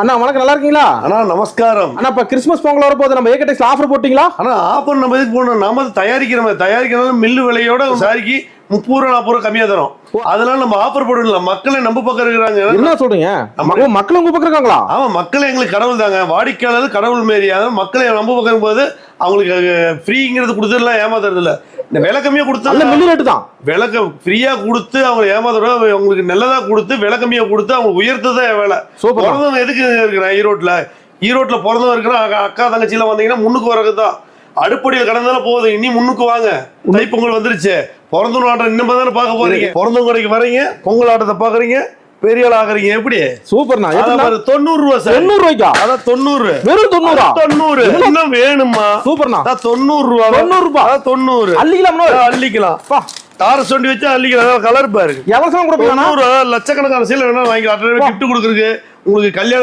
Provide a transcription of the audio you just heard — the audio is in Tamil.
அண்ணா வணக்கம், நல்லா இருக்கீங்களா? அண்ணா நமஸ்காரம். அண்ணா இப்ப கிறிஸ்மஸ் பொங்கல் வரப்போது, நம்ம ஏகடெக்ஸ்ல ஆஃபர் போட்டீங்களா? ஆனா ஆஃபர் நம்ம எதுக்கு போடணும்? நம்ம தயாரிக்கிறோம் மில்லு விலையோட சாரிக்கு 30 ரூபா 40 ரூபா கம்மியா தரும். அதனால நம்ம ஆஃபர் போடல. மக்களே நம்ம பக்கம் இருக்கிறாங்க. என்ன சொல்றீங்க? மக்கள் உங்க பக்கம் இருக்காங்களா? ஆமா, மக்களே எங்களுக்கு கடவுள் தாங்க. வாடிக்கையாளர் கடவுள் மாரி. அதாவது மக்களே நம்ம பக்கம் போது அவங்களுக்கு ஃப்ரீங்கிறது கொடுத்துடலாம், ஏமாத்துறது இல்ல. இந்த விலை கம்மியா கொடுத்தா மில்லு ரேட்டு தான். விலை ஃப்ரீயா கொடுத்து அவங்க ஏமாத்துற, அவங்களுக்கு நல்லதா கொடுத்து விலை கம்மியா கொடுத்து அவங்க உயர்த்ததான் வேலை. பிறந்தவங்க எதுக்கு இருக்கிறேன் ஈரோட்ல பிறந்தவங்க இருக்கிறான். அக்கா தங்கச்சி எல்லாம் வந்தீங்கன்னா முன்னுக்கு வரதுதான். அடுப்படியில் கடந்தாலும் போகுது. இனி முன்னுக்கு வாங்க. தைப்பொங்கல் வந்துருச்சு. பிறந்தவங்க ஆட்டம் இன்னும் தானே பார்க்க போறீங்க. பிறந்தவங்க கடைக்கு வரீங்க, பொங்கல் ஆட்டத்தை பாக்குறீங்க, பெரிய ஆள் ஆகுறீங்க. எப்படி சூப்பர்ண்ணா. 90 ரூபா சார். 90 ரூபாய்க்கா? அதான் 90. வெறும் 90. 90 இன்னும் வேணுமா? சூப்பர்ண்ணா. 90 ரூபா. 90 ரூபாய். அதான் 90 அள்ளிக்கலாம். தார சொல்லி வச்சு அள்ளிக்கலாம். கலர் பாருங்க. எவ்வளவு கொடுப்பீங்க? லட்சக்கணக்கான சீல வேணா வாங்கிக்கலாம். கிஃப்ட் கொடுக்குறதுக்கு, உங்களுக்கு கல்யாணம்